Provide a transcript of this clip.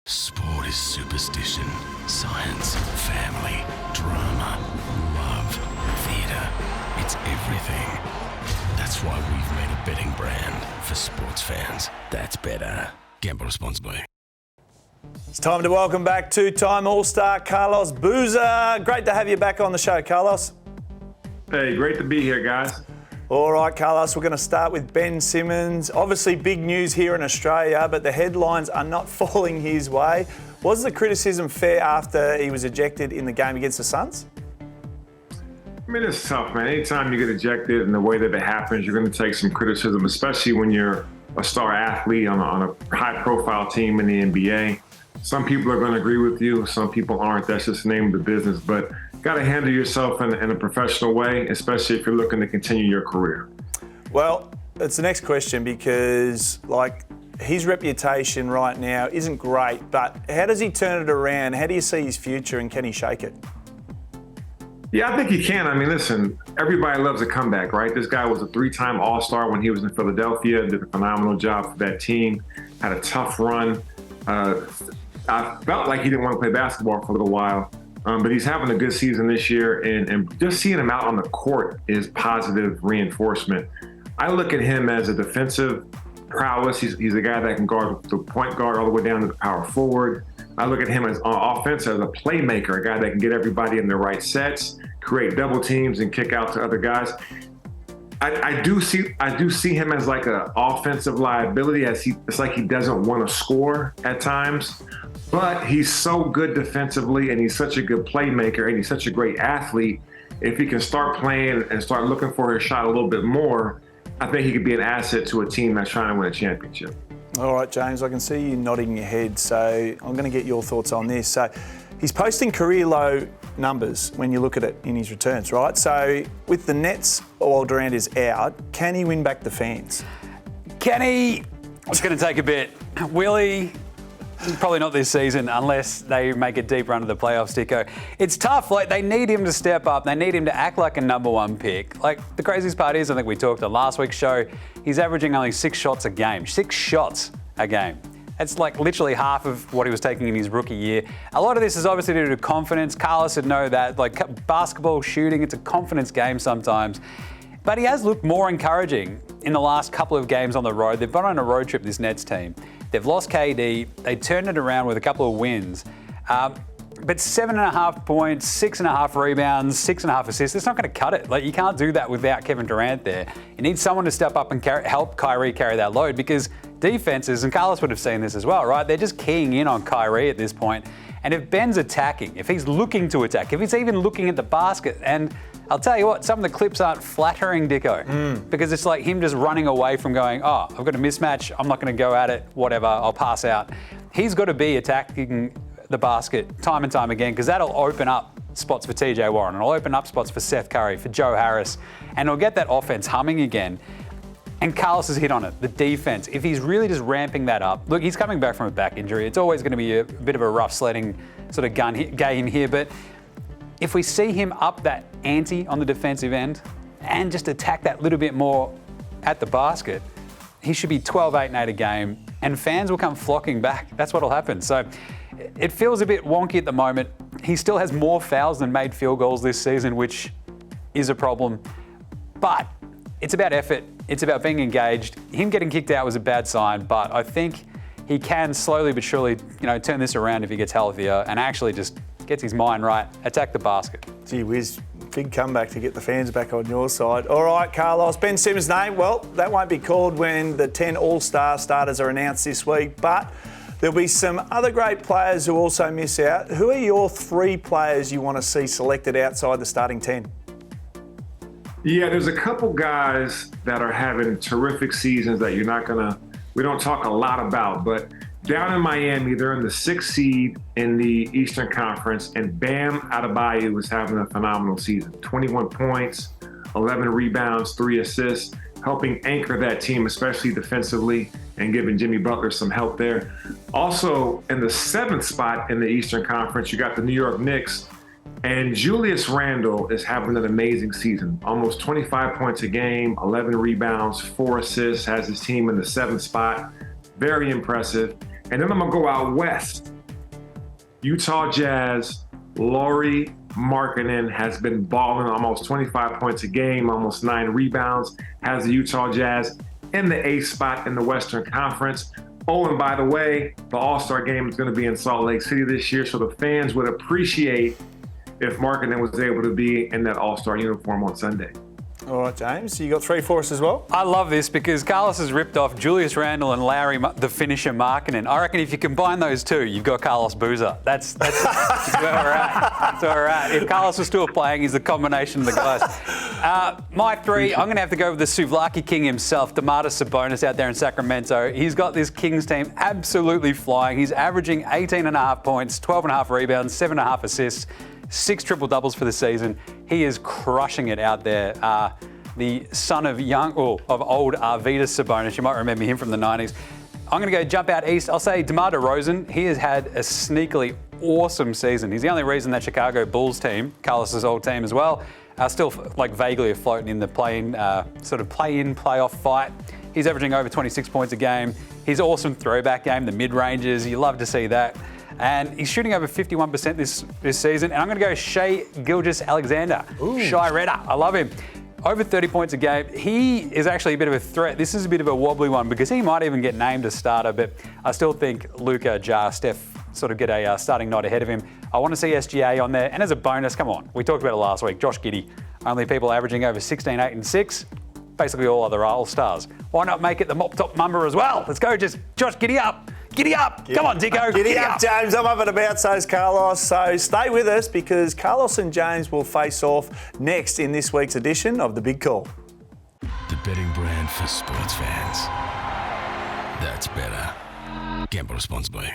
Sport is superstition, science, family, drama, love, theatre. It's everything. That's why we've made a betting brand for sports fans. That's Betr. Gamble responsibly. It's time to welcome back two-time All-Star Carlos Boozer. Great to have you back on the show, Carlos. Hey, great to be here, guys. All right, Carlos, we're going to start with Ben Simmons. Obviously, big news here in Australia, but the headlines are not falling his way. Was the criticism fair after he was ejected in the game against the Suns? I mean, it's tough, man. Anytime you get ejected in the way that it happens, you're going to take some criticism, especially when you're a star athlete on a high-profile team in the NBA. Some people are going to agree with you. Some people aren't. That's just the name of the business. But got to handle yourself in a professional way, especially if you're looking to continue your career. Well, it's the next question because, his reputation right now isn't great, but how does he turn it around? How do you see his future and can he shake it? Yeah, I think he can. I mean, listen, everybody loves a comeback, right? This guy was a 3-time All-Star when he was in Philadelphia, did a phenomenal job for that team, had a tough run. I felt like he didn't want to play basketball for a little while. But he's having a good season this year, and just seeing him out on the court is positive reinforcement. I look at him as a defensive prowess. He's a guy that can guard the point guard all the way down to the power forward. I look at him as on offense as a playmaker, a guy that can get everybody in the right sets, create double teams, and kick out to other guys. I do see him as like an offensive liability, it's like he doesn't want to score at times, but he's so good defensively and he's such a good playmaker and he's such a great athlete. If he can start playing and start looking for his shot a little bit more, I think he could be an asset to a team that's trying to win a championship. All right, James, I can see you nodding your head, so I'm going to get your thoughts on this. So he's posting career low numbers when you look at it in his returns, right? So with the Nets, while Durant is out, can he win back the fans? Can he? It's going to take a bit. Will he? Probably not this season unless they make a deep run to the playoffs, Dicko. It's tough. They need him to step up. They need him to act like a number one pick. The craziest part is, I think we talked on last week's show, he's averaging only 6 shots a game. 6 shots a game. That's literally half of what he was taking in his rookie year. A lot of this is obviously due to confidence. Carlos would know that. Basketball shooting, it's a confidence game sometimes. But he has looked more encouraging in the last couple of games on the road. They've gone on a road trip, this Nets team. They've lost KD. They turned it around with a couple of wins. But 7.5 points, 6.5 rebounds, 6.5 assists, it's not going to cut it. You can't do that without Kevin Durant there. You need someone to step up and help Kyrie carry that load because defenses, and Carlos would have seen this as well, right? They're just keying in on Kyrie at this point. And if Ben's attacking, if he's looking to attack, if he's even looking at the basket, and I'll tell you what, some of the clips aren't flattering, Dicko, because it's like him just running away from going, oh, I've got a mismatch, I'm not going to go at it, whatever, I'll pass out. He's got to be attacking the basket time and time again because that'll open up spots for TJ Warren, it'll open up spots for Seth Curry, for Joe Harris, and it'll get that offense humming again. And Carlos has hit on it, the defense. If he's really just ramping that up, look, he's coming back from a back injury. It's always going to be a bit of a rough sledding sort of game here, but if we see him up that ante on the defensive end and just attack that little bit more at the basket, he should be 12, 8, and 8 a game, and fans will come flocking back. That's what'll happen. So it feels a bit wonky at the moment. He still has more fouls than made field goals this season, which is a problem. But it's about effort. It's about being engaged. Him getting kicked out was a bad sign, but I think he can slowly but surely, turn this around if he gets healthier and actually just gets his mind right, attack the basket. Gee whiz, big comeback to get the fans back on your side. All right, Carlos, Ben Simmons' name, well, that won't be called when the 10 All-Star starters are announced this week, but there'll be some other great players who also miss out. Who are your 3 players you want to see selected outside the starting 10? Yeah, there's a couple guys that are having terrific seasons that we don't talk a lot about, but down in Miami, they're in the 6th seed in the Eastern Conference, and Bam Adebayo is having a phenomenal season. 21 points, 11 rebounds, 3 assists, helping anchor that team, especially defensively, and giving Jimmy Butler some help there. Also, in the 7th spot in the Eastern Conference, you got the New York Knicks, and Julius Randle is having an amazing season. Almost 25 points a game, 11 rebounds, 4 assists, has his team in the 7th spot. Very impressive. And then I'm going to go out west Utah Jazz, Lauri Markkanen has been balling almost 25 points a game, almost 9 rebounds, has the Utah Jazz in the 8th spot in the Western Conference. Oh, and by the way, the All-Star game is going to be in Salt Lake City this year, so the fans would appreciate if Markkanen was able to be in that All-Star uniform on Sunday. All right, James, you got 3 for us as well? I love this because Carlos has ripped off Julius Randle and Larry, the finisher, Markkanen. I reckon if you combine those two, you've got Carlos Boozer. That's where we're at. That's where we're at. If Carlos was still playing, he's the combination of the guys. My 3, I'm going to have to go with the Souvlaki King himself, Domantas Sabonis out there in Sacramento. He's got this Kings team absolutely flying. He's averaging 18.5 points, 12.5 rebounds, 7.5 assists. 6 triple-doubles for the season. He is crushing it out there. The son of old Arvydas Sabonis. You might remember him from the 90s. I'm going to go jump out east. I'll say DeMar DeRozan. He has had a sneakily awesome season. He's the only reason that Chicago Bulls team, Carlos's old team as well, are still vaguely afloat in the play-in playoff fight. He's averaging over 26 points a game. His awesome throwback game, the mid-ranges. You love to see that. And he's shooting over 51% this season. And I'm going to go Shai Gilgeous-Alexander. Shy Redder. I love him. Over 30 points a game. He is actually a bit of a threat. This is a bit of a wobbly one because he might even get named a starter, but I still think Luka, Ja, Steph sort of get a starting nod ahead of him. I want to see SGA on there. And as a bonus, come on, we talked about it last week, Josh Giddey. Only people averaging over 16, 8 and 6. Basically all other All-Stars. Why not make it the mop-top number as well? Let's go, just Josh Giddey up. Giddy up. Come on, Dicko. Giddy up, James. I'm up and about, so's Carlos. So stay with us because Carlos and James will face off next in this week's edition of The Big Call. The betting brand for sports fans. That's better. Gamble responsibly.